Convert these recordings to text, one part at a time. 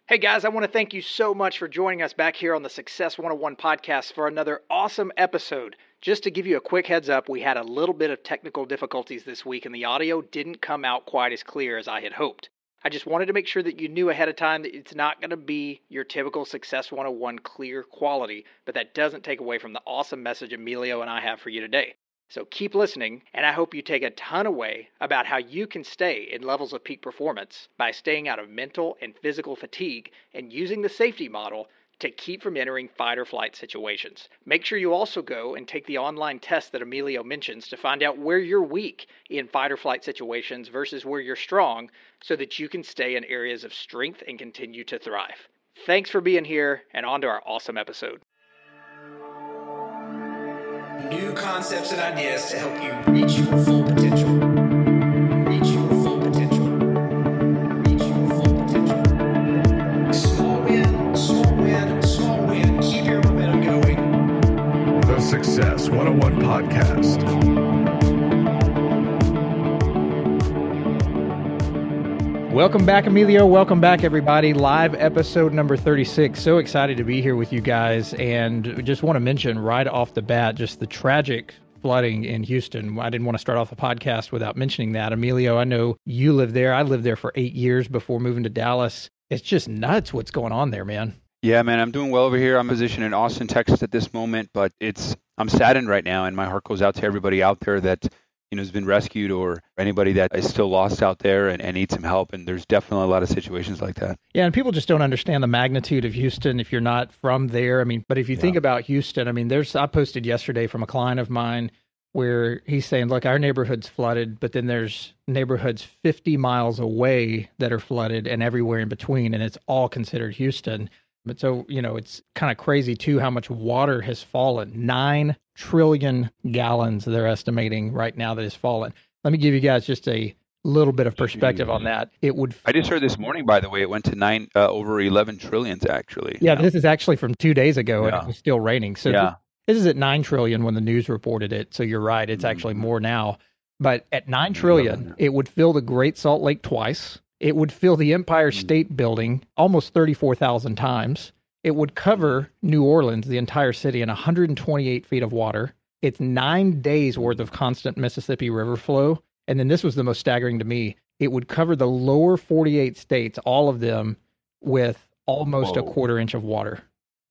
Hey guys, I want to thank you so much for joining us back here on the Success 101 podcast for another awesome episode. Just to give you a quick heads up, we had a little bit of technical difficulties this week and the audio didn't come out quite as clear as I had hoped. I just wanted to make sure that you knew ahead of time that it's not going to be your typical Success 101 clear quality, but that doesn't take away from the awesome message Emilio and I have for you today. So keep listening, and I hope you take a ton away about how you can stay in levels of peak performance by staying out of mental and physical fatigue and using the S.A.F.T.E.Y model to keep from entering fight or flight situations. Make sure you also go and take the online test that Emilio mentions to find out where you're weak in fight or flight situations versus where you're strong so that you can stay in areas of strength and continue to thrive. Thanks for being here, and on to our awesome episode. New concepts and ideas to help you reach your full potential. Reach your full potential. Reach your full potential. Small win, small win, small win. Keep your momentum going. The Success 101 Podcast. Welcome back, Emilio. Welcome back, everybody. Live episode number 36. So excited to be here with you guys. And just want to mention right off the bat, just the tragic flooding in Houston. I didn't want to start off the podcast without mentioning that. Emilio, I know you live there. I lived there for 8 years before moving to Dallas. It's just nuts what's going on there, man. Yeah, man, I'm doing well over here. I'm positioned in Austin, Texas at this moment, but I'm saddened right now, and my heart goes out to everybody out there that has been rescued or anybody that is still lost out there and needs some help. And there's definitely a lot of situations like that. Yeah, and people just don't understand the magnitude of Houston if you're not from there. But if you think about Houston, I posted yesterday from a client of mine where he's saying, look, our neighborhood's flooded, but then there's neighborhoods 50 miles away that are flooded and everywhere in between, and it's all considered Houston. But so, it's kind of crazy, too, how much water has fallen. 9 trillion gallons they're estimating right now that has fallen. Let me give you guys just a little bit of perspective on that. I just heard this morning, by the way, it went to over 11 trillions, actually. Yeah, this is actually from 2 days ago, and it was still raining. So this is at 9 trillion when the news reported it. So you're right, it's actually more now. But at 9 trillion, it would fill the Great Salt Lake twice. It would fill the Empire State Building almost 34,000 times. It would cover New Orleans, the entire city, in 128 feet of water. It's 9 days worth of constant Mississippi River flow. And then this was the most staggering to me. It would cover the lower 48 states, all of them, with almost a quarter inch of water.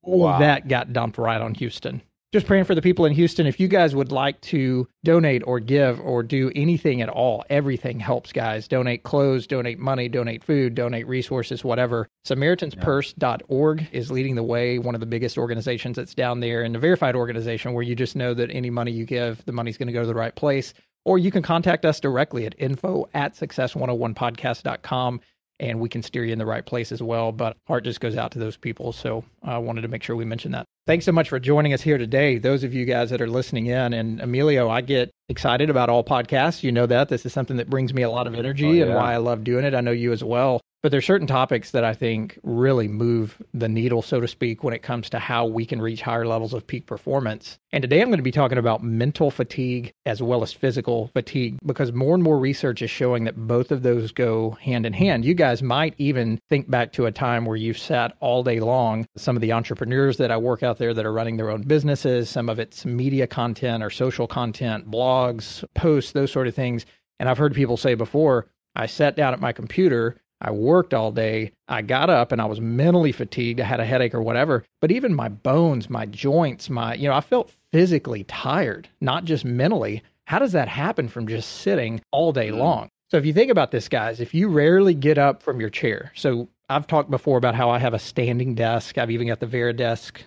All of that got dumped right on Houston. Just praying for the people in Houston. If you guys would like to donate or give or do anything at all, everything helps, guys. Donate clothes, donate money, donate food, donate resources, whatever. SamaritansPurse.org is leading the way, one of the biggest organizations that's down there, and a verified organization where you just know that any money you give, the money's going to go to the right place. Or you can contact us directly at info@success101podcast.com. And we can steer you in the right place as well. But heart just goes out to those people. So I wanted to make sure we mentioned that. Thanks so much for joining us here today. Those of you guys that are listening in. And Emilio, I get excited about all podcasts. You know that. This is something that brings me a lot of energy and why I love doing it. I know you as well. But there's certain topics that I think really move the needle, so to speak, when it comes to how we can reach higher levels of peak performance. And today I'm going to be talking about mental fatigue as well as physical fatigue, because more and more research is showing that both of those go hand in hand. You guys might even think back to a time where you've sat all day long. Some of the entrepreneurs that I work out there that are running their own businesses, some of it's media content or social content, blogs, posts, those sort of things. And I've heard people say before, I sat down at my computer, I worked all day, I got up and I was mentally fatigued, I had a headache or whatever, but even my bones, my joints, I felt physically tired, not just mentally. How does that happen from just sitting all day long? So if you think about this, guys, if you rarely get up from your chair, so I've talked before about how I have a standing desk. I've even got the Veridesk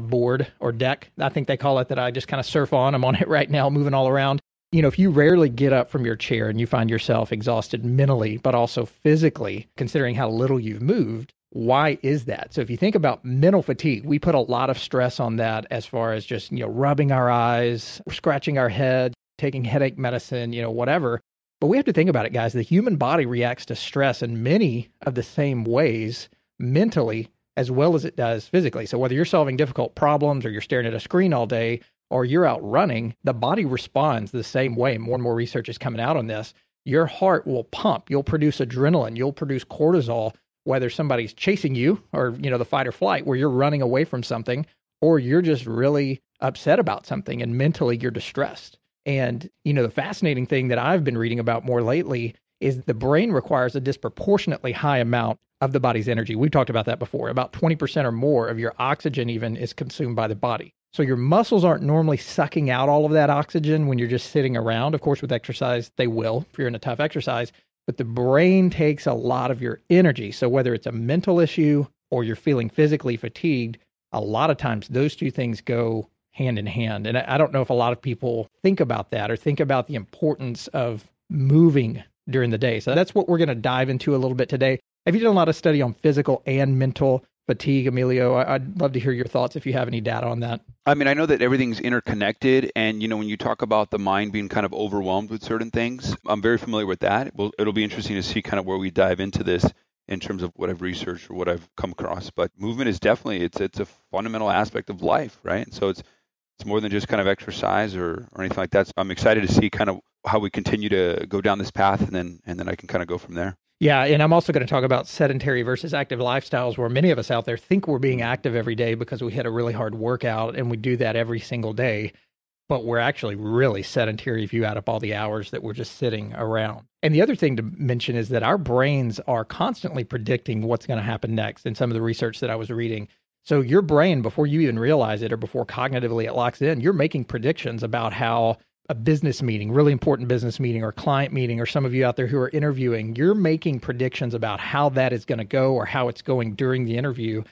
board or deck, I think they call it, that I just kind of surf on. I'm on it right now, moving all around. If you rarely get up from your chair and you find yourself exhausted mentally, but also physically, considering how little you've moved, why is that? So if you think about mental fatigue, we put a lot of stress on that as far as just, rubbing our eyes, scratching our head, taking headache medicine, whatever. But we have to think about it, guys. The human body reacts to stress in many of the same ways mentally as well as it does physically. So whether you're solving difficult problems or you're staring at a screen all day, or you're out running, the body responds the same way. More and more research is coming out on this. Your heart will pump. You'll produce adrenaline. You'll produce cortisol whether somebody's chasing you or, the fight or flight where you're running away from something, or you're just really upset about something and mentally you're distressed. And, the fascinating thing that I've been reading about more lately is the brain requires a disproportionately high amount of the body's energy. We've talked about that before. About 20% or more of your oxygen even is consumed by the body. So your muscles aren't normally sucking out all of that oxygen when you're just sitting around. Of course, with exercise, they will if you're in a tough exercise. But the brain takes a lot of your energy. So whether it's a mental issue or you're feeling physically fatigued, a lot of times those two things go hand in hand. And I don't know if a lot of people think about that or think about the importance of moving during the day. So that's what we're going to dive into a little bit today. Have you done a lot of study on physical and mental fatigue, Emilio? I'd love to hear your thoughts if you have any data on that. I mean, I know that everything's interconnected. And, when you talk about the mind being kind of overwhelmed with certain things, I'm very familiar with that. It'll be interesting to see kind of where we dive into this in terms of what I've researched or what I've come across. But movement is definitely, it's a fundamental aspect of life, right? And so it's more than just kind of exercise or anything like that. So I'm excited to see kind of how we continue to go down this path, and then I can kind of go from there. Yeah, and I'm also going to talk about sedentary versus active lifestyles, where many of us out there think we're being active every day because we hit a really hard workout and we do that every single day, but we're actually really sedentary if you add up all the hours that we're just sitting around. And the other thing to mention is that our brains are constantly predicting what's going to happen next in some of the research that I was reading. So your brain, before you even realize it or before cognitively it locks in, you're making predictions about how a business meeting, really important business meeting or client meeting, or some of you out there who are interviewing, you're making predictions about how that is going to go or how it's going during the interview.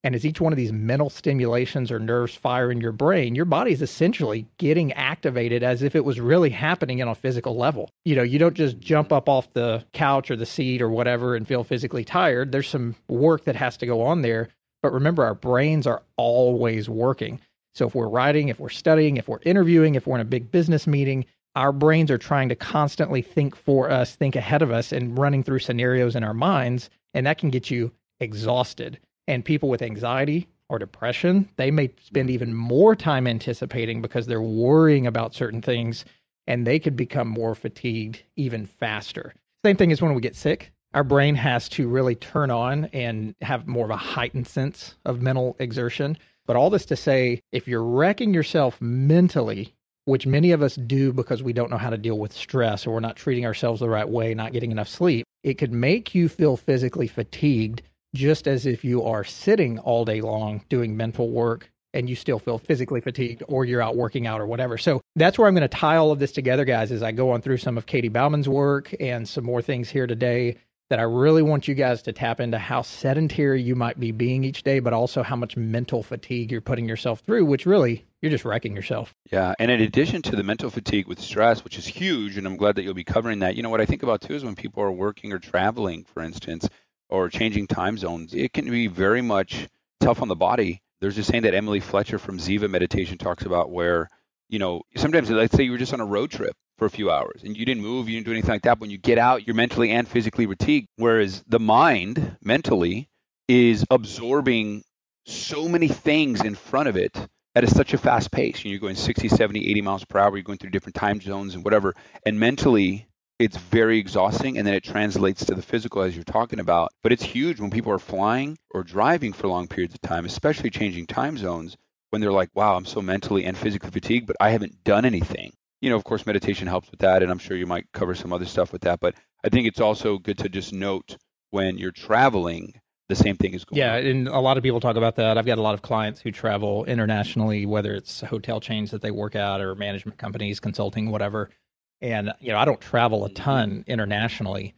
And as each one of these mental stimulations or nerves fire in your brain, your body's essentially getting activated as if it was really happening on a physical level. You don't just jump up off the couch or the seat or whatever and feel physically tired. There's some work that has to go on there. But remember, our brains are always working. So if we're writing, if we're studying, if we're interviewing, if we're in a big business meeting, our brains are trying to constantly think for us, think ahead of us, and running through scenarios in our minds. And that can get you exhausted. And people with anxiety or depression, they may spend even more time anticipating because they're worrying about certain things, and they could become more fatigued even faster. Same thing as when we get sick. Our brain has to really turn on and have more of a heightened sense of mental exertion. But all this to say, if you're wrecking yourself mentally, which many of us do because we don't know how to deal with stress or we're not treating ourselves the right way, not getting enough sleep, it could make you feel physically fatigued, just as if you are sitting all day long doing mental work and you still feel physically fatigued, or you're out working out or whatever. So that's where I'm going to tie all of this together, guys, as I go on through some of Katie Bauman's work and some more things here today that I really want you guys to tap into how sedentary you might be being each day, but also how much mental fatigue you're putting yourself through, which really, you're just wrecking yourself. Yeah. And in addition to the mental fatigue with stress, which is huge, and I'm glad that you'll be covering that, what I think about too is when people are working or traveling, for instance, or changing time zones, it can be very much tough on the body. There's this saying that Emily Fletcher from Ziva Meditation talks about where, sometimes let's say you were just on a road trip for a few hours and you didn't move, you didn't do anything like that. When you get out, you're mentally and physically fatigued, whereas the mind mentally is absorbing so many things in front of it at such a fast pace. You're going 60, 70, 80 miles per hour. You're going through different time zones and whatever. And mentally, it's very exhausting. And then it translates to the physical as you're talking about. But it's huge when people are flying or driving for long periods of time, especially changing time zones, when they're like, wow, I'm so mentally and physically fatigued, but I haven't done anything. Of course, meditation helps with that, and I'm sure you might cover some other stuff with that. But I think it's also good to just note when you're traveling, the same thing is going on. Yeah, and a lot of people talk about that. I've got a lot of clients who travel internationally, whether it's hotel chains that they work at or management companies, consulting, whatever. And, I don't travel a ton internationally,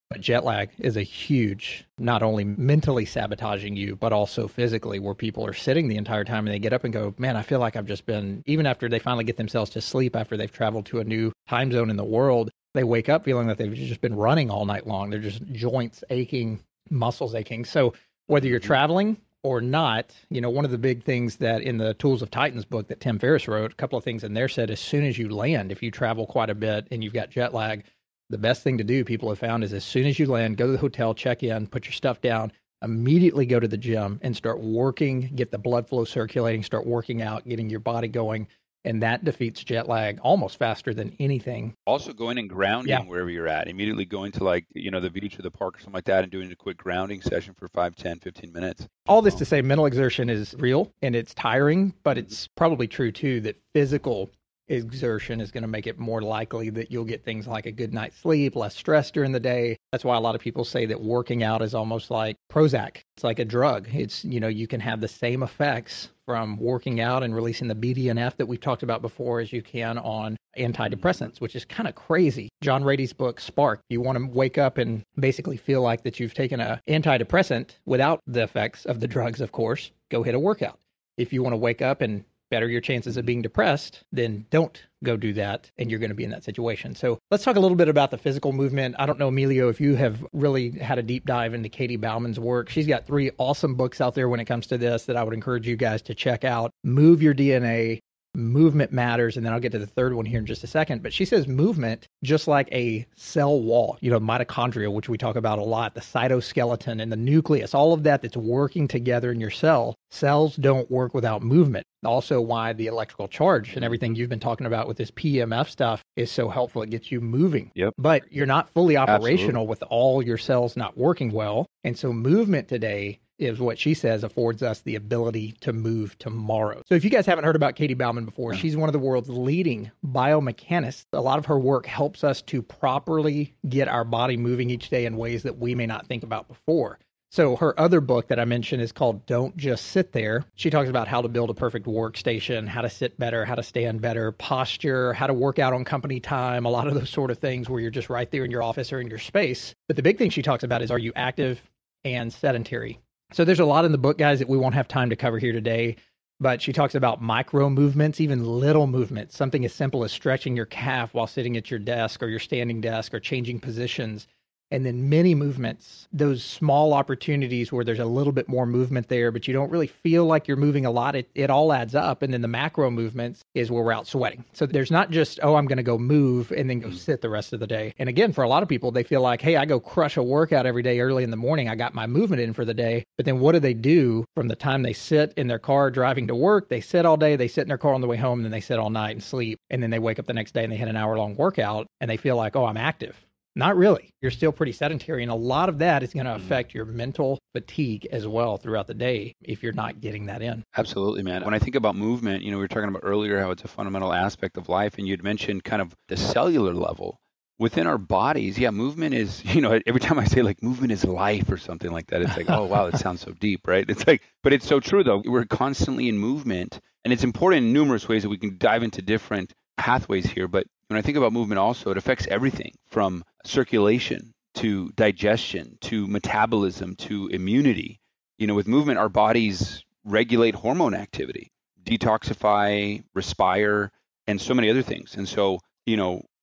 but jet lag is a huge, not only mentally sabotaging you, but also physically, where people are sitting the entire time and they get up and go, man, I feel like I've just been, even after they finally get themselves to sleep, after they've traveled to a new time zone in the world, they wake up feeling that they've just been running all night long. They're just joints aching, muscles aching. So whether you're traveling or not, one of the big things that in the Tools of Titans book that Tim Ferriss wrote, a couple of things in there said, as soon as you land, if you travel quite a bit and you've got jet lag, the best thing to do, people have found, is as soon as you land, go to the hotel, check in, put your stuff down, immediately go to the gym and start working, get the blood flow circulating, start working out, getting your body going, And that defeats jet lag almost faster than anything. Also going and grounding Yeah. wherever you're at, immediately going to like, the beach or the park or something like that and doing a quick grounding session for 5, 10, 15 minutes. All this to say mental exertion is real and it's tiring, but Mhm. it's probably true too that physical exertion is going to make it more likely that you'll get things like a good night's sleep, less stress during the day. That's why a lot of people say that working out is almost like Prozac. It's like a drug. It's, you can have the same effects from working out and releasing the BDNF that we've talked about before as you can on antidepressants, which is kind of crazy. John Rady's book, Spark, you want to wake up and basically feel like that you've taken an antidepressant without the effects of the drugs, of course, go hit a workout. If you want to wake up and better your chances of being depressed, then don't go do that, and you're going to be in that situation. So let's talk a little bit about the physical movement. I don't know, Emilio, if you have really had a deep dive into Katie Bauman's work. She's got 3 awesome books out there when it comes to this that I would encourage you guys to check out. Move Your DNA, Movement Matters, and then I'll get to the third one here in just a second. But she says movement, just like a cell wall, mitochondria, which we talk about a lot, the cytoskeleton and the nucleus, all of that's working together in your cell. Cells don't work without movement. Also why the electrical charge and everything you've been talking about with this PEMF stuff is so helpful. It gets you moving. Yep. But you're not fully operational Absolutely. with all your cells not working well. And so movement today is what she says affords us the ability to move tomorrow. So if you guys haven't heard about Katie Bauman before, she's one of the world's leading biomechanists. A lot of her work helps us to properly get our body moving each day in ways that we may not think about before. So her other book that I mentioned is called Don't Just Sit There. She talks about how to build a perfect workstation, how to sit better, how to stand better, posture, how to work out on company time, a lot of those sort of things where you're just right there in your office or in your space. But the big thing she talks about is, are you active and sedentary? So there's a lot in the book, guys, that we won't have time to cover here today. But she talks about micro movements, even little movements, something as simple as stretching your calf while sitting at your desk or your standing desk or changing positions. And then many movements, those small opportunities where there's a little bit more movement there, but you don't really feel like you're moving a lot. It all adds up. And then the macro movements is where we're out sweating. So there's not just, I'm going to go move and then go sit the rest of the day. And again, for a lot of people, they feel like, hey, I go crush a workout every day early in the morning. I got my movement in for the day. But then what do they do from the time they sit in their car driving to work? They sit all day, they sit in their car on the way home, and then they sit all night and sleep. And then they wake up the next day and they hit an hour-long workout and they feel like, I'm active. Not really. You're still pretty sedentary. And a lot of that is going to affect your mental fatigue as well throughout the day if you're not getting that in. Absolutely, man. When I think about movement, we were talking about earlier how it's a fundamental aspect of life. And you'd mentioned kind of the cellular level within our bodies. Yeah, movement is, every time I say like movement is life or something like that, it's like, oh, wow, that sounds so deep, right? It's like, but it's so true though. We're constantly in movement, and it's important in numerous ways that we can dive into different pathways here. But when I think about movement also, it affects everything from circulation to digestion to metabolism to immunity. With movement, our bodies regulate hormone activity, detoxify, respire, and so many other things. And so,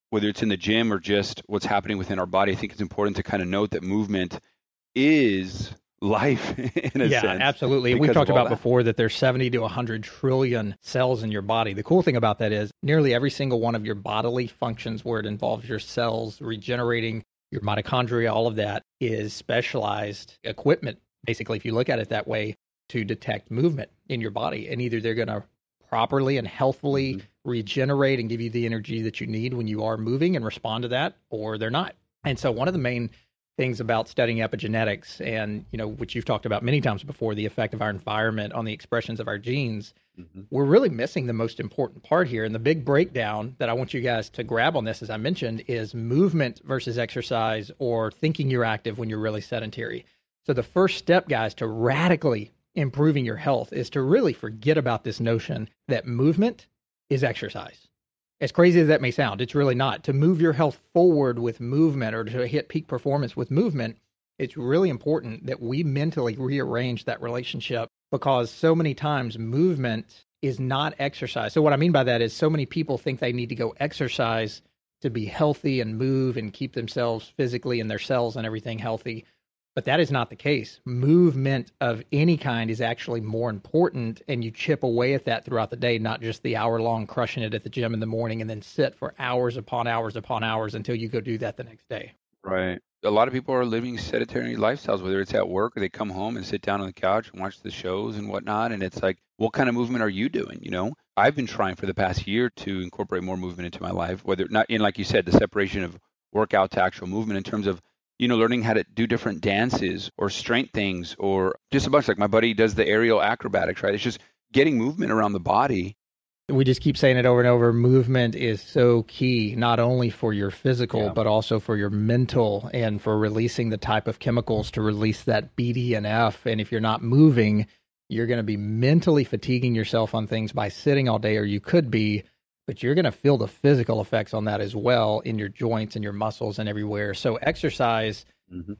whether it's in the gym or just what's happening within our body, I think it's important to kind of note that movement is life in a sense. Yeah, absolutely. We've talked about before that there's 70 to 100 trillion cells in your body. The cool thing about that is nearly every single one of your bodily functions where it involves your cells regenerating, your mitochondria, all of that is specialized equipment, basically, if you look at it that way, to detect movement in your body. And either they're going to properly and healthfully regenerate and give you the energy that you need when you are moving and respond to that, or they're not. And so one of the main things about studying epigenetics and, which you've talked about many times before, the effect of our environment on the expressions of our genes, we're really missing the most important part here. And the big breakdown that I want you guys to grab on this, as I mentioned, is movement versus exercise or thinking you're active when you're really sedentary. So the first step, guys, to radically improving your health is to really forget about this notion that movement is exercise. As crazy as that may sound, it's really not. To move your health forward with movement or to hit peak performance with movement, it's really important that we mentally rearrange that relationship, because so many times movement is not exercise. So what I mean by that is so many people think they need to go exercise to be healthy and move and keep themselves physically and their cells and everything healthy. But that is not the case. Movement of any kind is actually more important, and you chip away at that throughout the day, not just the hour-long crushing it at the gym in the morning and then sit for hours upon hours upon hours until you go do that the next day. Right. A lot of people are living sedentary lifestyles, whether it's at work or they come home and sit down on the couch and watch the shows and whatnot. And it's like, what kind of movement are you doing? I've been trying for the past year to incorporate more movement into my life, whether not in, like you said, the separation of workout to actual movement in terms of, learning how to do different dances or strength things or just a bunch. Like my buddy does the aerial acrobatics, right? It's just getting movement around the body. We just keep saying it over and over. Movement is so key, not only for your physical, but also for your mental and for releasing the type of chemicals to release that BDNF. And if you're not moving, you're going to be mentally fatiguing yourself on things by sitting all day, or you could be, but you're going to feel the physical effects on that as well in your joints and your muscles and everywhere. So exercise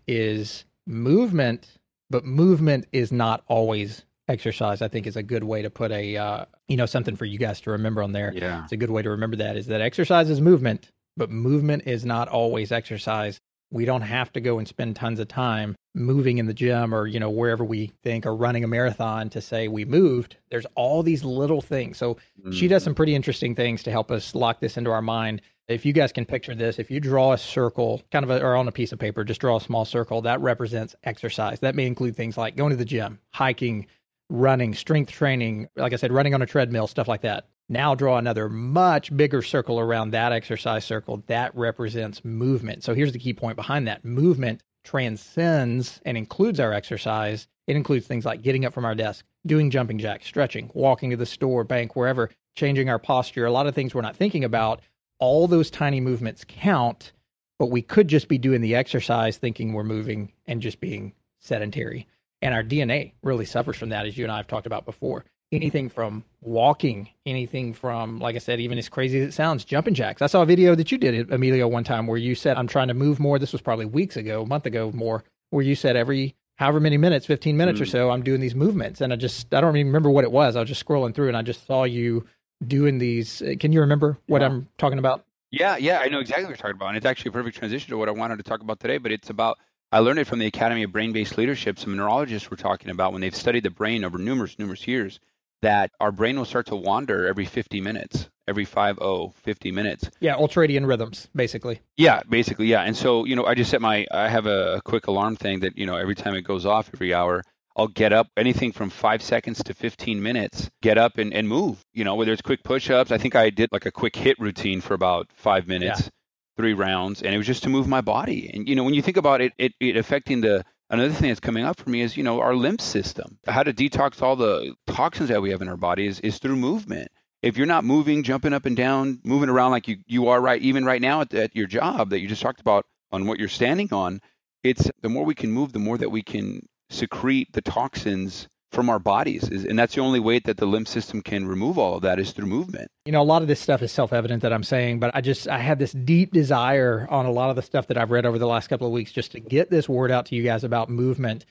is movement, but movement is not always exercise. I think is a good way to put a, something for you guys to remember on there. Yeah. It's a good way to remember that is that exercise is movement, but movement is not always exercise. We don't have to go and spend tons of time moving in the gym or, wherever we think, or running a marathon to say we moved. There's all these little things. So she does some pretty interesting things to help us lock this into our mind. If you guys can picture this, if you draw a circle, or on a piece of paper, just draw a small circle, that represents exercise. That may include things like going to the gym, hiking, running, strength training, like I said, running on a treadmill, stuff like that. Now draw another much bigger circle around that exercise circle. That represents movement. So here's the key point behind that. Movement transcends and includes our exercise. It includes things like getting up from our desk, doing jumping jacks, stretching, walking to the store, bank, wherever, changing our posture, a lot of things we're not thinking about. All those tiny movements count, but we could just be doing the exercise thinking we're moving and just being sedentary. And our DNA really suffers from that, as you and I have talked about before. Anything from walking, anything from, like I said, even as crazy as it sounds, jumping jacks. I saw a video that you did, Emilio, one time where you said, I'm trying to move more. This was probably weeks ago, a month ago more, where you said every however many minutes, 15 minutes or so, I'm doing these movements. And I don't even remember what it was. I was just scrolling through and I just saw you doing these. Can you remember what I'm talking about? Yeah, I know exactly what you're talking about. And it's actually a perfect transition to what I wanted to talk about today, but it's about, I learned it from the Academy of Brain-Based Leadership. Some neurologists were talking about when they've studied the brain over numerous years, that our brain will start to wander every 50 minutes, every 50 minutes. Yeah, ultradian rhythms, basically. Yeah, basically, yeah. And so, I just I have a quick alarm thing that, every time it goes off every hour, I'll get up anything from 5 seconds to 15 minutes, get up and move, whether it's quick push-ups. I think I did like a quick hit routine for about 5 minutes, 3 rounds, and it was just to move my body. And, when you think about it affecting another thing that's coming up for me is, our lymph system. How to detox all the toxins that we have in our body is through movement. If you're not moving, jumping up and down, moving around like you are even right now at your job that you just talked about on what you're standing on, it's the more we can move, the more that we can secrete the toxins from our bodies. And that's the only way that the lymph system can remove all of that is through movement. A lot of this stuff is self-evident that I'm saying, but I had this deep desire on a lot of the stuff that I've read over the last couple of weeks just to get this word out to you guys about movement.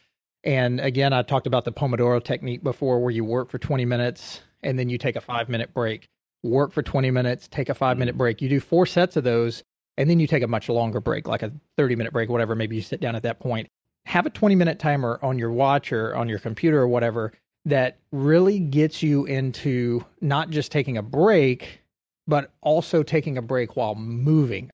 And again, I talked about the Pomodoro technique before, where you work for 20 minutes and then you take a 5-minute break. Work for 20 minutes, take a 5-minute break. You do 4 sets of those, and then you take a much longer break, like a 30-minute break, whatever. Maybe you sit down at that point. Have a 20-minute timer on your watch or on your computer or whatever that really gets you into not just taking a break, but also taking a break while moving.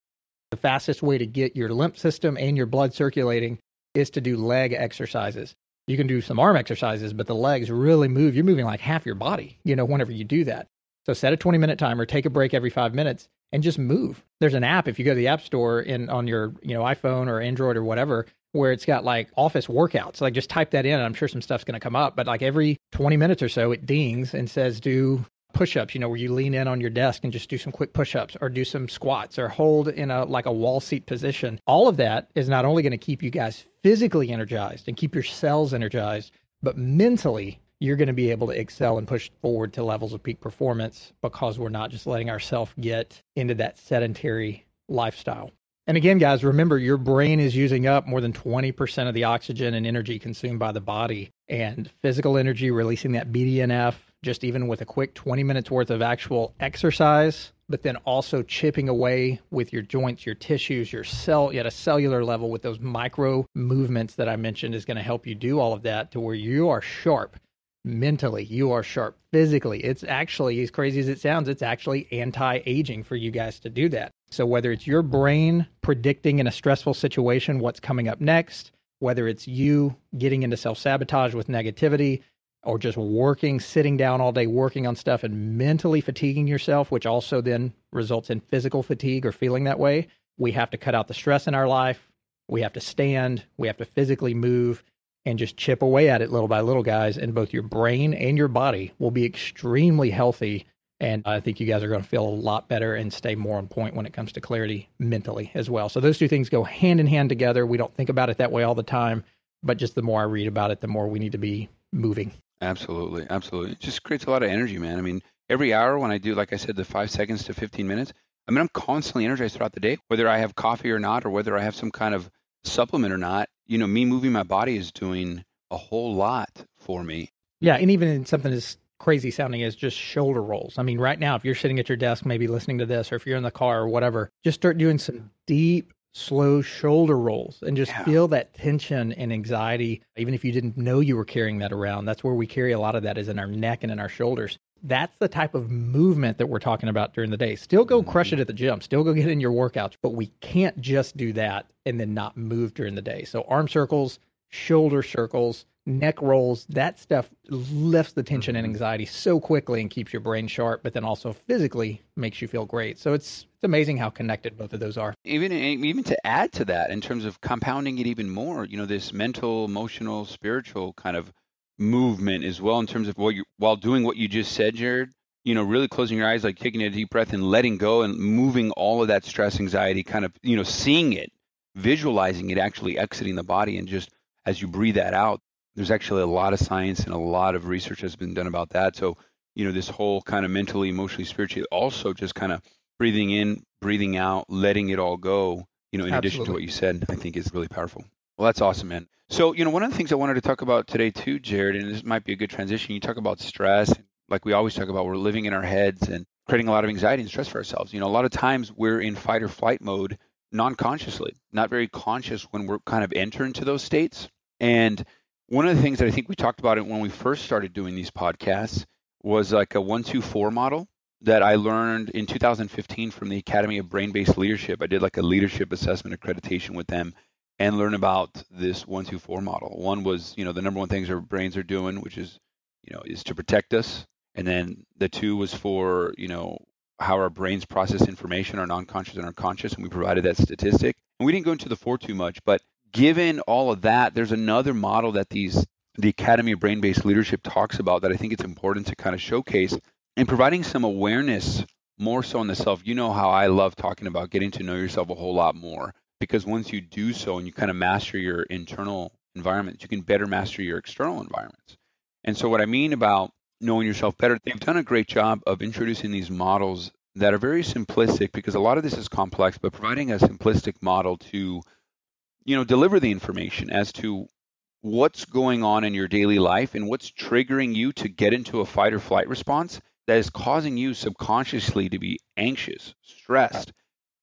The fastest way to get your lymph system and your blood circulating is to do leg exercises. You can do some arm exercises, but the legs really move. You're moving like half your body, whenever you do that. So set a 20-minute timer, take a break every 5 minutes, and just move. There's an app, if you go to the App Store on your iPhone or Android or whatever, where it's got like office workouts. Like just type that in and I'm sure some stuff's going to come up. But like every 20 minutes or so, it dings and says do push-ups, where you lean in on your desk and just do some quick push-ups or do some squats or hold in a wall seat position. All of that is not only going to keep you guys physically energized and keep your cells energized, but mentally you're going to be able to excel and push forward to levels of peak performance because we're not just letting ourselves get into that sedentary lifestyle. And again, guys, remember, your brain is using up more than 20% of the oxygen and energy consumed by the body. And physical energy, releasing that BDNF, just even with a quick 20 minutes worth of actual exercise, but then also chipping away with your joints, your tissues, your cell at a cellular level with those micro movements that I mentioned is going to help you do all of that to where you are sharp. Mentally, you are sharp. Physically, it's actually, as crazy as it sounds, it's actually anti-aging for you guys to do that. So whether it's your brain predicting in a stressful situation what's coming up next, whether it's you getting into self-sabotage with negativity, or just working, sitting down all day, working on stuff and mentally fatiguing yourself, which also then results in physical fatigue or feeling that way. We have to cut out the stress in our life. We have to stand. We have to physically move and just chip away at it little by little, guys. And both your brain and your body will be extremely healthy. And I think you guys are going to feel a lot better and stay more on point when it comes to clarity mentally as well. So those two things go hand in hand together. We don't think about it that way all the time, but just the more I read about it, the more we need to be moving. Absolutely. Absolutely. It just creates a lot of energy, man. I mean, every hour when I do, like I said, the 5 seconds to 15 minutes, I mean, I'm constantly energized throughout the day, whether I have coffee or not, or whether I have some kind of supplement or not. You know, me moving my body is doing a whole lot for me. Yeah. And even in something as crazy sounding as just shoulder rolls. I mean, right now, if you're sitting at your desk, maybe listening to this, or if you're in the car or whatever, just start doing some deep, slow shoulder rolls and just feel that tension and anxiety. Even if you didn't know you were carrying that around, that's where we carry a lot of that, is in our neck and in our shoulders. That's the type of movement that we're talking about during the day. Still go crush it at the gym, still go get in your workouts, but we can't just do that and then not move during the day. So arm circles, shoulder circles, neck rolls, that stuff lifts the tension and anxiety so quickly and keeps your brain sharp, but then also physically makes you feel great. So it's amazing how connected both of those are. Even to add to that, in terms of compounding it even more, you know, this mental, emotional, spiritual kind of movement as well, in terms of while doing what you just said, Jared, you know, really closing your eyes, like taking a deep breath and letting go and moving all of that stress, anxiety, kind of, you know, seeing it, visualizing it actually exiting the body. And just as you breathe that out, there's actually a lot of science and a lot of research has been done about that. So, you know, this whole kind of mentally, emotionally, spiritually, also just kind of breathing in, breathing out, letting it all go, you know, in addition to what you said, I think is really powerful. Well, that's awesome, man. So, you know, one of the things I wanted to talk about today too, Jared, and this might be a good transition, you talk about stress, like we always talk about, we're living in our heads and creating a lot of anxiety and stress for ourselves. You know, a lot of times we're in fight or flight mode non-consciously, not very conscious when we're kind of enter into those states. And one of the things that I think we talked about it when we first started doing these podcasts was like a 1-2-4 model that I learned in 2015 from the Academy of Brain-Based Leadership. I did like a leadership assessment accreditation with them and learn about this 1-2-4 model. One was, you know, the number one things our brains are doing, which is, you know, is to protect us. And then the 2 was for, you know, how our brains process information, our non-conscious and our conscious, and we provided that statistic. And we didn't go into the 4 too much, but given all of that, there's another model that the Academy of Brain-Based Leadership talks about that I think it's important to kind of showcase, and providing some awareness more so in the self. You know how I love talking about getting to know yourself a whole lot more, because once you do so and you kind of master your internal environment, you can better master your external environments. And so what I mean about knowing yourself better, they've done a great job of introducing these models that are very simplistic, because a lot of this is complex, but providing a simplistic model to, you know, deliver the information as to what's going on in your daily life and what's triggering you to get into a fight or flight response that is causing you subconsciously to be anxious, stressed,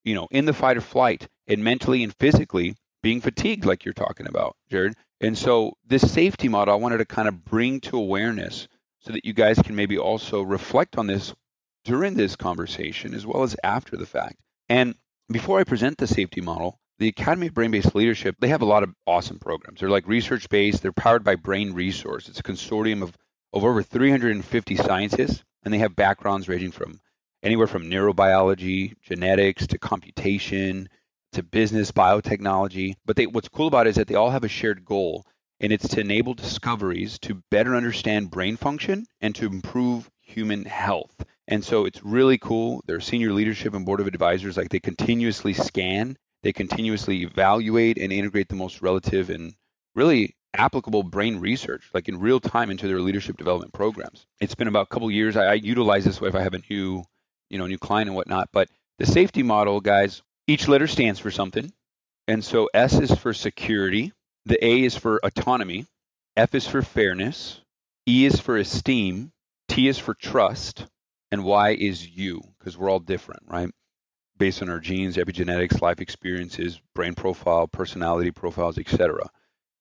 you know, in the fight or flight, and mentally and physically being fatigued, like you're talking about, Jared. And so this S.A.F.T.Y model, I wanted to kind of bring to awareness so that you guys can maybe also reflect on this during this conversation as well as after the fact. And before I present the S.A.F.T.Y model, the Academy of Brain-Based Leadership, they have a lot of awesome programs. They're like research-based. They're powered by Brain Resource. It's a consortium of over 350 scientists, and they have backgrounds ranging from anywhere from neurobiology, genetics, to computation, to business, biotechnology. But what's cool about it is that they all have a shared goal, and it's to enable discoveries to better understand brain function and to improve human health. And so it's really cool. Their senior leadership and board of advisors, like they continuously scan, they continuously evaluate and integrate the most relative and really applicable brain research, like in real time, into their leadership development programs. It's been about a couple of years. I utilize this if I have a new client and whatnot. But the S.A.F.T.Y model, guys, each letter stands for something. And so S is for security. The A is for autonomy. F is for fairness. E is for esteem. T is for trust. And Y is you, because we're all different, right? Based on our genes, epigenetics, life experiences, brain profile, personality profiles, etc.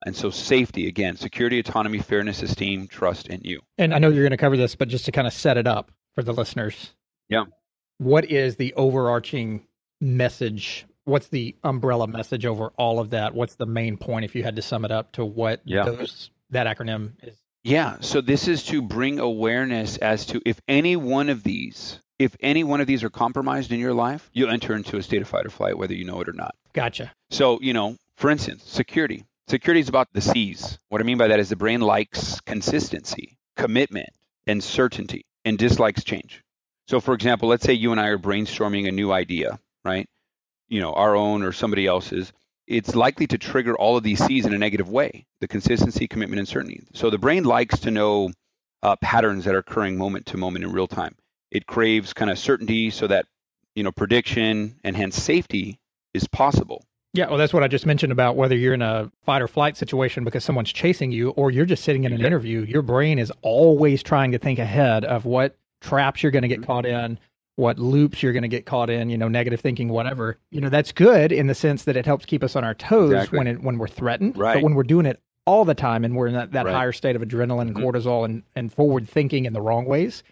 And so S.A.F.T.Y, again, security, autonomy, fairness, esteem, trust, and you. And I know you're going to cover this, but just to kind of set it up for the listeners. Yeah. What is the overarching message? What's the umbrella message over all of that? What's the main point if you had to sum it up to what that acronym is? Yeah. So this is to bring awareness as to if any one of these are compromised in your life, you'll enter into a state of fight or flight, whether you know it or not. Gotcha. So, for instance, security. Security is about the C's. What I mean by that is the brain likes consistency, commitment, and certainty, and dislikes change. So, for example, let's say you and I are brainstorming a new idea, right? Our own or somebody else's. It's likely to trigger all of these C's in a negative way, the consistency, commitment, and certainty. So the brain likes to know patterns that are occurring moment to moment in real time. It craves kind of certainty so that, prediction and hence safety is possible. Yeah, well, that's what I just mentioned about whether you're in a fight or flight situation because someone's chasing you or you're just sitting in an interview. Your brain is always trying to think ahead of what traps you're going to get caught in, what loops you're going to get caught in, negative thinking, whatever. That's good in the sense that it helps keep us on our toes when we're threatened. Right. But when we're doing it all the time and we're in that Right. higher state of adrenaline and cortisol and forward thinking in the wrong ways,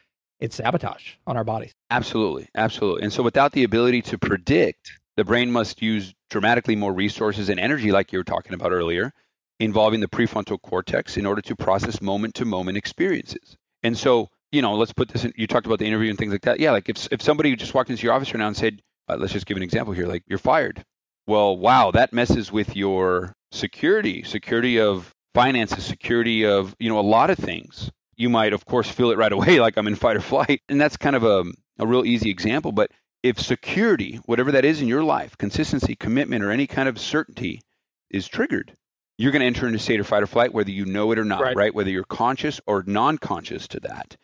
it's sabotage on our bodies. Absolutely. Absolutely. And so without the ability to predict, the brain must use dramatically more resources and energy, like you were talking about earlier, involving the prefrontal cortex in order to process moment-to-moment experiences. And so, let's put this in, you talked about the interview and things like that. Yeah, like if somebody just walked into your office right now and said, let's just give an example here, like you're fired. Well, wow, that messes with your security of finances, security of, a lot of things. You might, of course, feel it right away, like I'm in fight or flight. And that's kind of a real easy example. But if security, whatever that is in your life, consistency, commitment, or any kind of certainty is triggered, you're going to enter into state of fight or flight, whether you know it or not, right? Whether you're conscious or non-conscious to that.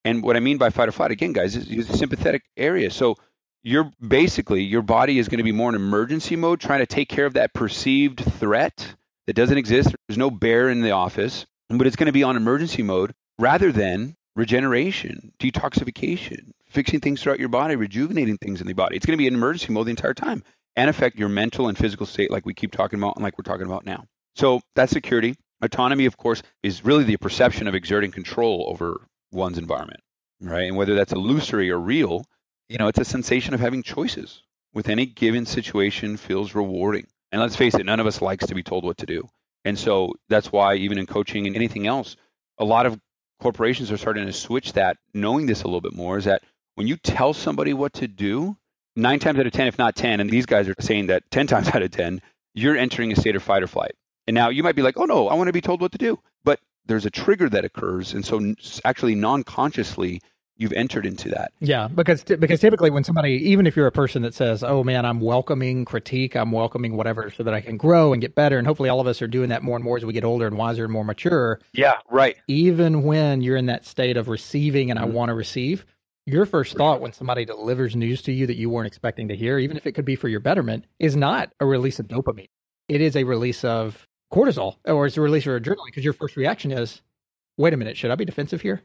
And what I mean by fight or flight, again, guys, is the sympathetic area. So your body is going to be more in emergency mode, trying to take care of that perceived threat that doesn't exist. There's no bear in the office, but it's going to be on emergency mode rather than regeneration, detoxification, fixing things throughout your body, rejuvenating things in the body. It's going to be in emergency mode the entire time and affect your mental and physical state like we keep talking about and like we're talking about now. So that's security. Autonomy, of course, is really the perception of exerting control over one's environment, right? And whether that's illusory or real, it's a sensation of having choices with any given situation feels rewarding. And let's face it, none of us likes to be told what to do. And so that's why even in coaching and anything else, a lot of corporations are starting to switch that, knowing this a little bit more, is that when you tell somebody what to do, 9 times out of 10, if not 10, and these guys are saying that 10 times out of 10, you're entering a state of fight or flight. And now you might be like, oh no, I want to be told what to do. But there's a trigger that occurs. And so actually non-consciously, you've entered into that. Yeah, because typically when somebody, even if you're a person that says, oh man, I'm welcoming critique, I'm welcoming whatever so that I can grow and get better. And hopefully all of us are doing that more and more as we get older and wiser and more mature. Yeah, right. Even when you're in that state of receiving and I want to receive, your first thought when somebody delivers news to you that you weren't expecting to hear, even if it could be for your betterment, is not a release of dopamine. It is a release of cortisol, or it's a release of adrenaline, because your first reaction is, wait a minute, should I be defensive here?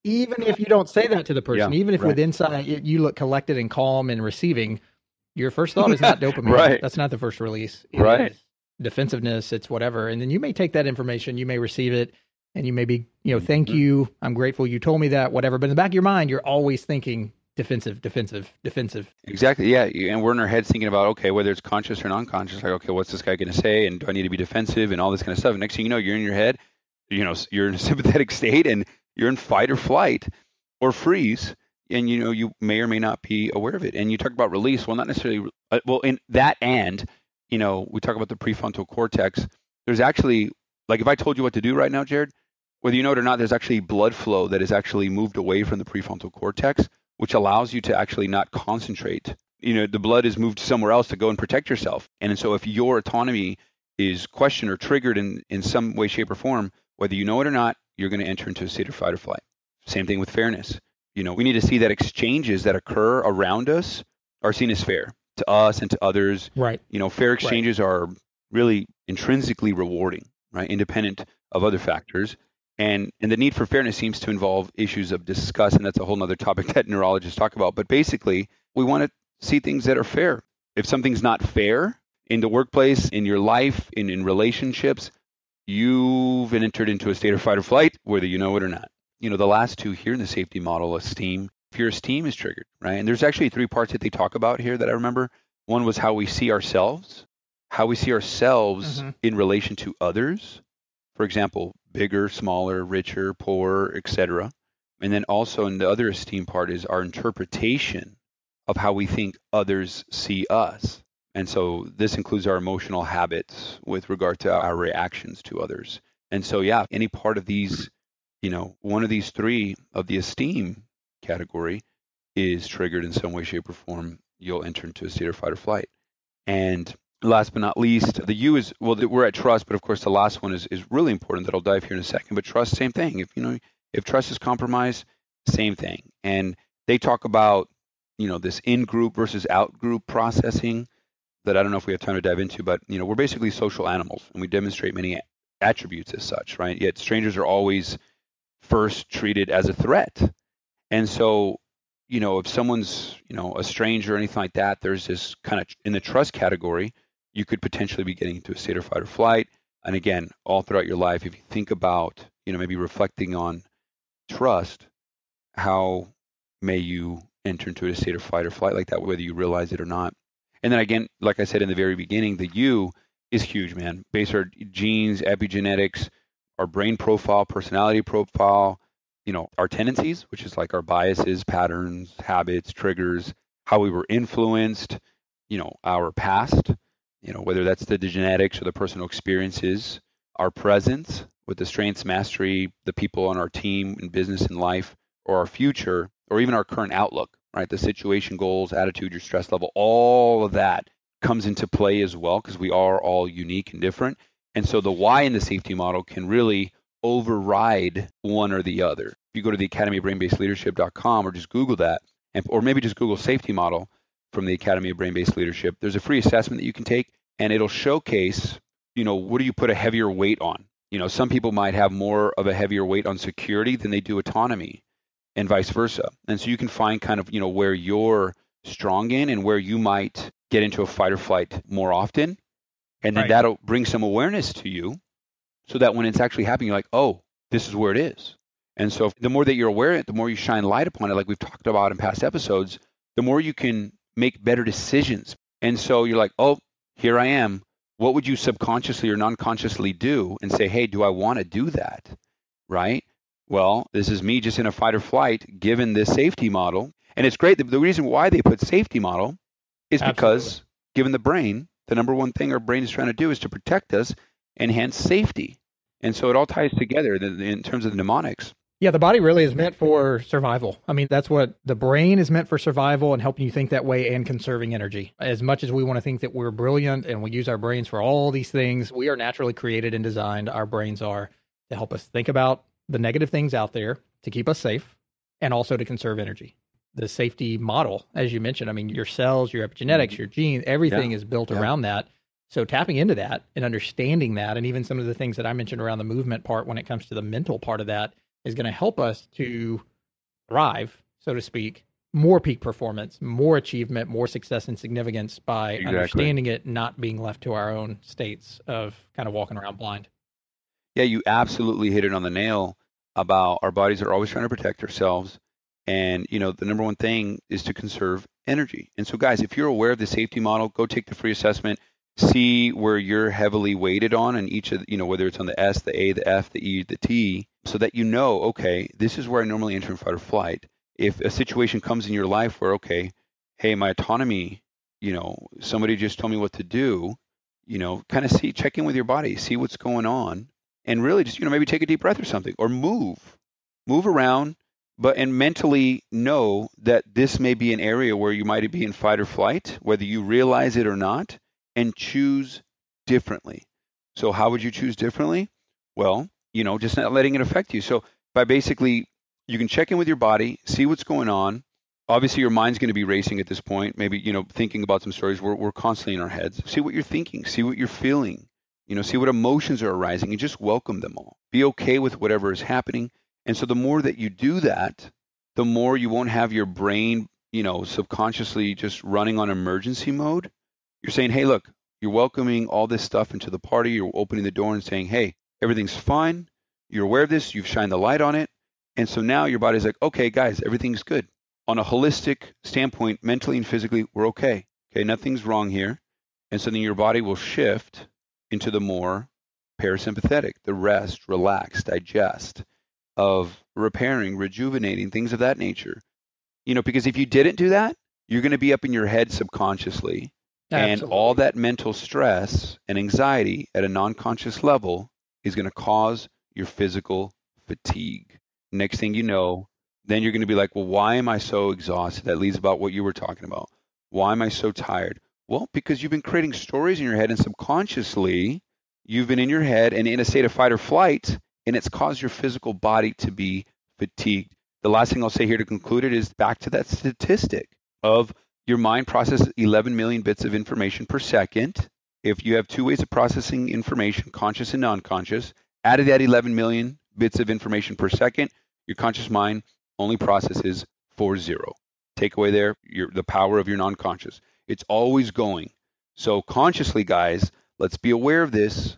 Even if you don't say that to the person, even if with inside you look collected and calm and receiving, your first thought is not dopamine. Right. That's not the first release. It is defensiveness, it's whatever. And then you may take that information, you may receive it, and you may be, thank you, I'm grateful you told me that, whatever. But in the back of your mind, you're always thinking defensive. Exactly. Yeah. And we're in our heads thinking about, okay, whether it's conscious or non-conscious, like, okay, what's this guy going to say? And do I need to be defensive and all this kind of stuff? And next thing you know, you're in your head, you're in a sympathetic state and you're in fight or flight or freeze. And, you may or may not be aware of it. And you talk about release. Well, not necessarily. Well, in that we talk about the prefrontal cortex. There's actually, like if I told you what to do right now, Jared, whether you know it or not, there's actually blood flow that is actually moved away from the prefrontal cortex, which allows you to actually not concentrate. The blood is moved somewhere else to go and protect yourself. And so if your autonomy is questioned or triggered in some way, shape, or form, whether you know it or not, you're going to enter into a state of fight or flight. Same thing with fairness. We need to see that exchanges that occur around us are seen as fair to us and to others. Right. Fair exchanges are really intrinsically rewarding, right? Independent of other factors. And the need for fairness seems to involve issues of disgust, and that's a whole other topic that neurologists talk about. But basically, we want to see things that are fair. If something's not fair in the workplace, in your life, in relationships, you've entered into a state of fight or flight, whether you know it or not. The last two here in the safety model, esteem, if your esteem is triggered, right? And there's actually 3 parts that they talk about here that I remember. One was how we see ourselves in relation to others. For example, bigger, smaller, richer, poorer, etc. And then also in the other esteem part is our interpretation of how we think others see us. And so this includes our emotional habits with regard to our reactions to others. And so, yeah, any part of these, one of these three of the esteem category is triggered in some way, shape, or form, you'll enter into a state of fight or flight. And last but not least, the U is, well, we're at trust, but of course the last one is really important that I'll dive here in a second. But trust, same thing. If trust is compromised, same thing. And they talk about, this in-group versus out-group processing that I don't know if we have time to dive into, but, we're basically social animals and we demonstrate many attributes as such, right? Yet strangers are always first treated as a threat. And so, if someone's, a stranger or anything like that, there's this kind of, in the trust category, you could potentially be getting into a state of fight or flight. And again, all throughout your life, if you think about, maybe reflecting on trust, how may you enter into a state of fight or flight like that, whether you realize it or not. And then again, like I said in the very beginning, the U is huge, man. Based on our genes, epigenetics, our brain profile, personality profile, our tendencies, which is like our biases, patterns, habits, triggers, how we were influenced, our past, whether that's the genetics or the personal experiences, our presence with the strengths, mastery, the people on our team in business and life, or our future, or even our current outlook, right? The situation, goals, attitude, your stress level, all of that comes into play as well because we are all unique and different. And so the Y in the safety model can really override one or the other. If you go to the Academy of Brain-Based Leadership.com or just Google that, or maybe just Google safety model from the Academy of Brain-Based Leadership, there's a free assessment that you can take and it'll showcase, what do you put a heavier weight on? Some people might have more of a heavier weight on security than they do autonomy and vice versa. And so you can find kind of, where you're strong in and where you might get into a fight or flight more often. And then Right. that'll bring some awareness to you so that when it's actually happening, you're like, oh, this is where it is. And so the more that you're aware of it, the more you shine light upon it, like we've talked about in past episodes, the more you can make better decisions. And so you're like, oh, here I am. What would you subconsciously or non-consciously do and say, hey, do I want to do that? Right? Well, this is me just in a fight or flight given this safety model. And it's great. The reason why they put safety model is because Absolutely. given the brain, the number one thing our brain is trying to do is to protect us and hence safety. And so it all ties together in terms of the mnemonics. Yeah, the body really is meant for survival. I mean, that's what the brain is meant for, survival and helping you think that way and conserving energy. As much as we want to think that we're brilliant and we use our brains for all these things, we are naturally created and designed, our brains are, to help us think about the negative things out there to keep us safe and also to conserve energy. The safety model, as you mentioned, I mean, your cells, your epigenetics, your genes, everything is built around that. So tapping into that and understanding that, and even some of the things that I mentioned around the movement part when it comes to the mental part of that, is going to help us to thrive, so to speak, more peak performance, more achievement, more success and significance by understanding it, not being left to our own states of kind of walking around blind. Yeah, you absolutely hit it on the nail about our bodies are always trying to protect ourselves. And, the number one thing is to conserve energy. And so, guys, if you're aware of the safety model, go take the free assessment, see where you're heavily weighted on in each of, whether it's on the S, the A, the F, the E, the T, so that okay, this is where I normally enter in fight or flight. If a situation comes in your life where, okay, hey, my autonomy, somebody just told me what to do, kind of check in with your body, see what's going on, and really just, maybe take a deep breath or something, or move around, and mentally know that this may be an area where you might be in fight or flight, whether you realize it or not, and choose differently. So how would you choose differently? Well, just not letting it affect you. So by basically, you can check in with your body, see what's going on. Obviously, your mind's going to be racing at this point. Maybe, thinking about some stories. We're constantly in our heads. See what you're thinking. See what you're feeling. See what emotions are arising and just welcome them all. Be okay with whatever is happening. And so the more that you do that, the more you won't have your brain, subconsciously just running on emergency mode. You're saying, hey, look, you're welcoming all this stuff into the party. You're opening the door and saying, hey, everything's fine. You're aware of this. You've shined the light on it. And so now your body's like, okay, guys, everything's good. On a holistic standpoint, mentally and physically, we're okay. Okay, nothing's wrong here. And so then your body will shift into the more parasympathetic, the rest, relax, digest, of repairing, rejuvenating, things of that nature. Because if you didn't do that, you're going to be up in your head subconsciously. And all Absolutely. that mental stress and anxiety at a non-conscious level is going to cause your physical fatigue. Next thing you know, then you're going to be like, well, why am I so exhausted? That leads about what you were talking about. Why am I so tired? Well, because you've been creating stories in your head, and subconsciously you've been in your head and in a state of fight or flight, and it's caused your physical body to be fatigued. The last thing I'll say here to conclude it is back to that statistic of your mind processes 11 million bits of information per second. If you have two ways of processing information, conscious and non-conscious, out of that 11 million bits of information per second, your conscious mind only processes 40. Take away there the power of your non-conscious. It's always going. So consciously, guys, let's be aware of this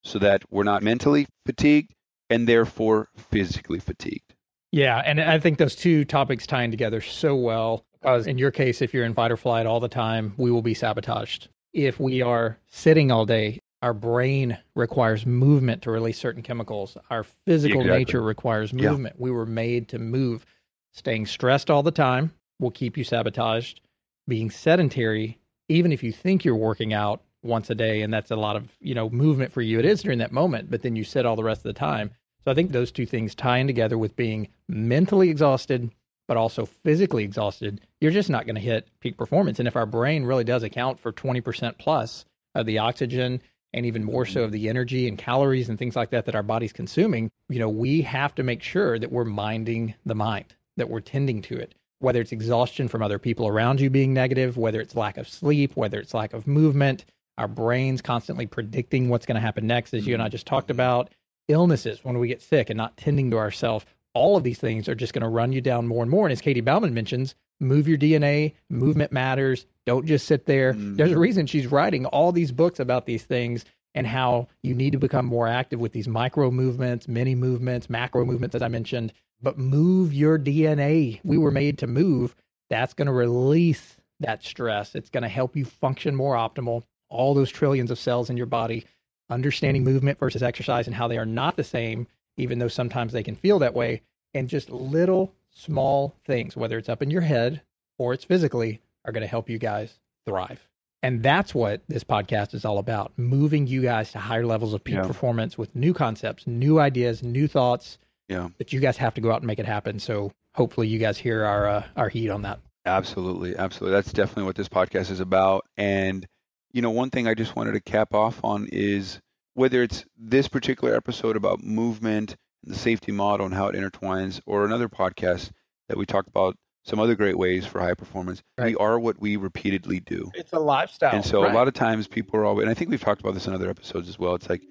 so that we're not mentally fatigued and therefore physically fatigued. Yeah, and I think those two topics tying together so well, because in your case, if you're in fight or flight all the time, we will be sabotaged. If we are sitting all day, our brain requires movement to release certain chemicals. Our physical nature requires movement. We were made to move. Staying stressed all the time will keep you sabotaged. Being sedentary, even if you think you're working out once a day, and that's a lot of, movement for you, it is during that moment, but then you sit all the rest of the time. So I think those two things tying together with being mentally exhausted, but also physically exhausted, you're just not going to hit peak performance. And if our brain really does account for 20% plus of the oxygen and even more so of the energy and calories and things like that our body's consuming, we have to make sure that we're minding the mind, that we're tending to it. Whether it's exhaustion from other people around you being negative, whether it's lack of sleep, whether it's lack of movement, our brain's constantly predicting what's going to happen next, as you and I just talked about. Illnesses, when we get sick and not tending to ourselves, all of these things are just going to run you down more and more. And as Katie Bauman mentions, move your DNA, movement matters. Don't just sit there. There's a reason she's writing all these books about these things and how you need to become more active with these micro movements, mini movements, macro movements, as I mentioned. But move your DNA. We were made to move. That's going to release that stress. It's going to help you function more optimal. All those trillions of cells in your body, understanding movement versus exercise and how they are not the same, even though sometimes they can feel that way. And just little small things, whether it's up in your head or it's physically, are going to help you guys thrive. And that's what this podcast is all about, moving you guys to higher levels of peak performance with new concepts, new ideas, new thoughts. But you guys have to go out and make it happen. So hopefully you guys hear our heat on that. Absolutely. Absolutely. That's definitely what this podcast is about. And, one thing I just wanted to cap off on is whether it's this particular episode about movement and the safety model and how it intertwines, or another podcast that we talk about some other great ways for high performance. We are what we repeatedly do. It's a lifestyle. And so a lot of times people are always, and I think we've talked about this in other episodes as well. It's like,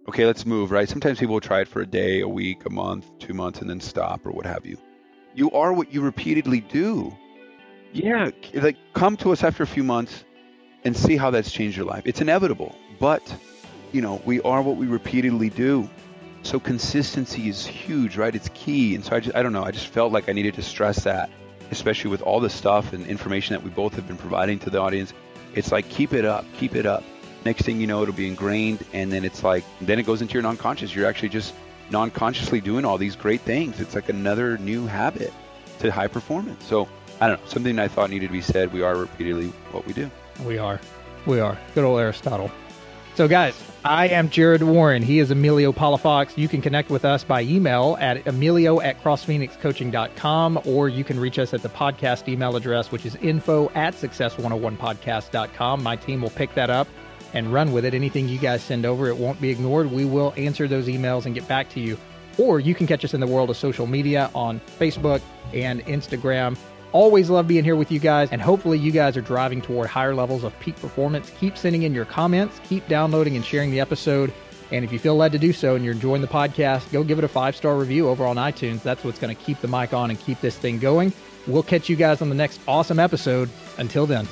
okay, let's move, right? Sometimes people will try it for a day, a week, a month, 2 months, and then stop or what have you. You are what you repeatedly do. Yeah, like come to us after a few months and see how that's changed your life. It's inevitable, but we are what we repeatedly do. So consistency is huge, right? It's key. And so I don't know, I just felt like I needed to stress that, especially with all the stuff and information that we both have been providing to the audience. It's like, keep it up. Next thing you know, it'll be ingrained. And then it's like, then it goes into your non-conscious. You're actually just non-consciously doing all these great things. It's like another new habit to high performance. So I don't know, something I thought needed to be said. We are repeatedly what we do. We are. Good old Aristotle. So guys, I am Jared Warren. He is Emilio Palafox. You can connect with us by email at emilio@crossphoenixcoaching.com, or you can reach us at the podcast email address, which is info@success101podcast.com. My team will pick that up and run with it. Anything you guys send over, it won't be ignored. We will answer those emails and get back to you. Or you can catch us in the world of social media on Facebook and Instagram. Always love being here with you guys, and hopefully you guys are driving toward higher levels of peak performance. Keep sending in your comments, keep downloading and sharing the episode, and if you feel led to do so and you're enjoying the podcast, go give it a 5-star review over on iTunes. That's what's going to keep the mic on and keep this thing going. We'll catch you guys on the next awesome episode. Until then.